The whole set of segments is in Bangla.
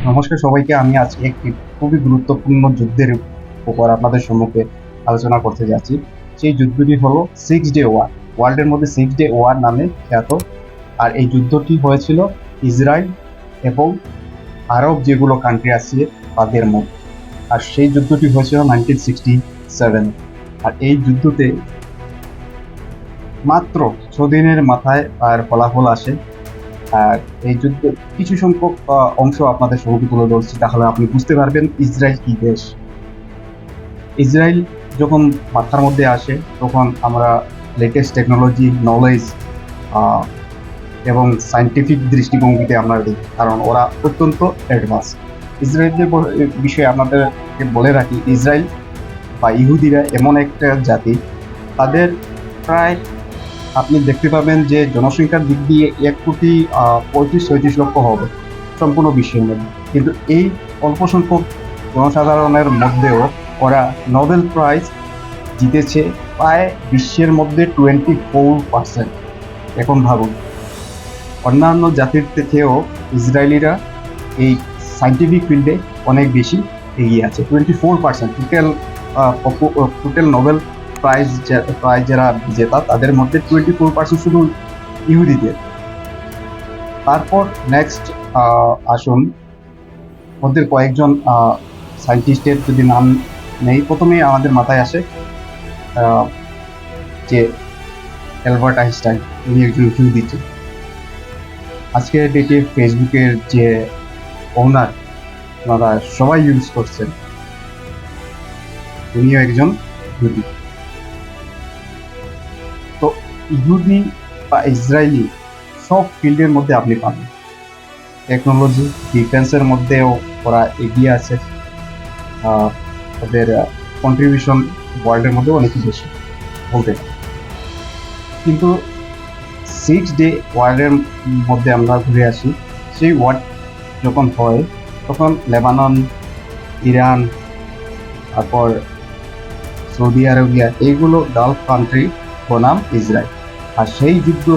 নমস্কার সবাইকে। আমি আজকে একটি খুবই গুরুত্বপূর্ণ যুদ্ধের উপর আপনাদের সম্মুখে আলোচনা করতে যাচ্ছি। সেই যুদ্ধটি হলো 6 ডে ওয়ার। ওয়ার্ল্ডের মধ্যে 6 ডে ওয়ার নামে খ্যাত। আর এই যুদ্ধটি হয়েছিল ইসরায়েল এবং আরব যেগুলো কান্ট্রি আছে তাদের মধ্যে। আর সেই যুদ্ধটি হয়েছিল 1967। আর এই যুদ্ধতে মাত্র 6 দিনের মাথায় আর ফলাফল আসে। আর এই যুদ্ধ কিছু সংখ্যক অংশ আপনাদের সম্মুখে তুলে ধরছি, তাহলে আপনি বুঝতে পারবেন ইসরায়েল কি দেশ। ইসরায়েল যখন মাথার মধ্যে আসে তখন আমরা লেটেস্ট টেকনোলজি, নলেজ এবং সায়েন্টিফিক দৃষ্টিভঙ্গিতে আমরা দেখি, কারণ ওরা অত্যন্ত অ্যাডভান্স। ইসরায়েলের বিষয়ে আপনাদেরকে বলে রাখি, ইসরায়েল বা ইহুদিরা এমন একটা জাতি, তাদের প্রায় আপনি দেখতে পাবেন যে জনসংখ্যার দিক দিয়ে 1,35,36,00,000 হবে সম্পূর্ণ বিশ্বের মধ্যে। কিন্তু এই অল্প সংখ্যক জনসাধারণের মধ্যেও ওরা নোবেল প্রাইজ জিতেছে প্রায় বিশ্বের মধ্যে 24%। এখন ভাবুন, অন্যান্য জাতির থেকেও ইসরায়েলিরা এই সায়েন্টিফিক ফিল্ডে অনেক বেশি এগিয়ে আছে। 24% টোটাল নোবেল প্রাইজ যারা জেতা তাদের মধ্যে 24% শুধু ইহুদিদের। তারপর নেক্সট আসুন, ওদের কয়েকজন সায়েন্টিস্টের যদি নাম নেই, প্রথমেই আমাদের মাথায় আসে যে অ্যালবার্ট আইনস্টাইন। উনি একজন ইহুদি। আজকের ডেটে ফেসবুকের যে ওনার, ওনারা সবাই ইউজ করছেন, উনিও একজন ইহুদি। তো ইহুদি বা ইসরায়েলি সব ফিল্ডের মধ্যে আপনি পাবেন। টেকনোলজি, ডিফেন্সের মধ্যেও ওরা এগিয়ে আছে। ওদের কন্ট্রিবিউশন ওয়ার্ল্ডের মধ্যে অনেক বেশি বলতে পারি। কিন্তু 6 ডে ওয়ারের মধ্যে আমরা ঘুরে আসি। সেই ওয়ার যখন হয় তখন লেবানন, ইরান, তারপর সৌদি আরবিয়া, এইগুলো গালফ কান্ট্রি বনাম ইসরায়েল। আর সেই যুদ্ধ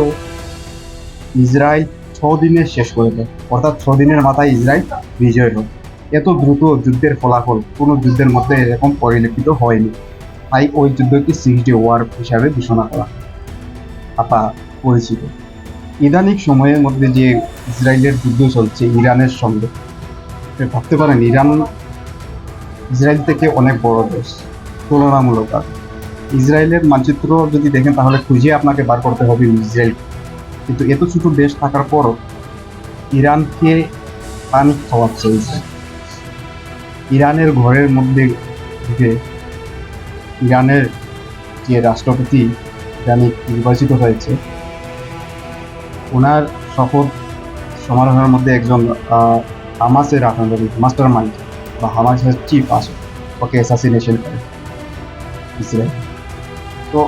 ইসরায়েল 6 দিনে শেষ করে দেয়, অর্থাৎ 6 দিনের মাথায় ইসরায়েল বিজয় হয়। এত দ্রুত যুদ্ধের ফলাফল কোনো যুদ্ধের মধ্যে এরকম পরিলক্ষিত হয়নি। তাই ওই যুদ্ধকে 6 ডে ওয়ার হিসাবে ঘোষণা করা পরিচিত। ইদানিং সময়ের মধ্যে যে ইসরায়েলের যুদ্ধ চলছে ইরানের সঙ্গে, ভাবতে পারেন ইরান ইসরায়েল থেকে অনেক বড় দেশ তুলনামূলক। ইসরায়েলের মানচিত্র যদি দেখেন তাহলে খুঁজে আপনাকে বার করতে হবে ইসরায়েল। কিন্তু এত ছোট দেশ থাকার পরও ইরানকে পানি খাওয়াচ্ছে ইসরায়েল। ইরানের ঘরের মধ্যে ঢুকে ইরানের যে রাষ্ট্রপতি ইরানি নির্বাচিত হয়েছে, ওনার শপথ সমারোহের মধ্যে একজন হামাসের মাস্টার মাইন্ড বা হামাসের চিফ আসে, ওকে অ্যাসাসিনেশন করে ইসরায়েল। তো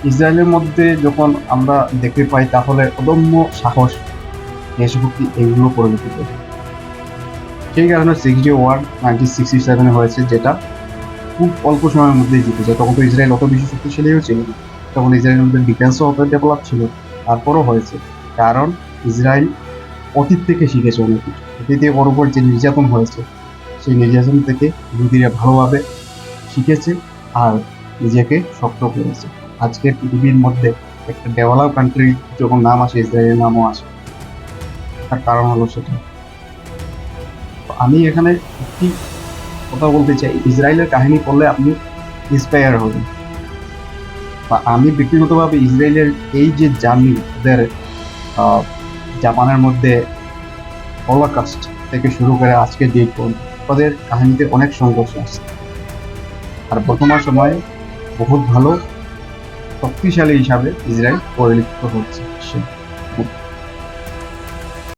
ইসরায়েলের মধ্যে যখন আমরা দেখতে পাই তাহলে অদম্য সাহস, দেশভক্তি এগুলো পরিলক্ষিত হয়। সেই কারণে 6 ডে ওয়ার 1967 হয়েছে, যেটা খুব অল্প সময়ের মধ্যেই জিতেছে। তখন তো ইসরায়েল অত বেশি শক্তিশালীও ছিল না, তখন ইসরায়েলের মধ্যে ডিফেন্সও অত ডেভেলপ ছিল। তারপরও হয়েছে, কারণ ইসরায়েল অতীত থেকে শিখেছে অনেক কিছু। অতীতে ওর উপর যে নির্যাতন হয়েছে, সেই নির্যাতন থেকে ইহুদিরা ভালোভাবে শিখেছে আর নিজেকে শক্ত করেছে। আজকের পৃথিবীর মধ্যে একটা ডেভেলপ কান্ট্রি যখন নাম আসে, ইসরায়েলের নামও আসে। তার কারণ হলো সেটা। আমি এখানে একটি কথা বলতে চাই, ইসরায়েলের কাহিনী পড়লে আপনি ইন্সপায়ার হবেন। বা আমি ব্যক্তিগতভাবে ইসরায়েলের এই যে জার্নি, ওদের জাপানের মধ্যে হলোকস্ট থেকে শুরু করে আজকে ডেট পর্যন্ত, ওদের কাহিনীতে অনেক সংঘর্ষ আছে। আর বর্তমান সময়ে বহুত ভালো শক্তিশালী হিসাবে ইসরায়েল পরিলক্ষিত হচ্ছে।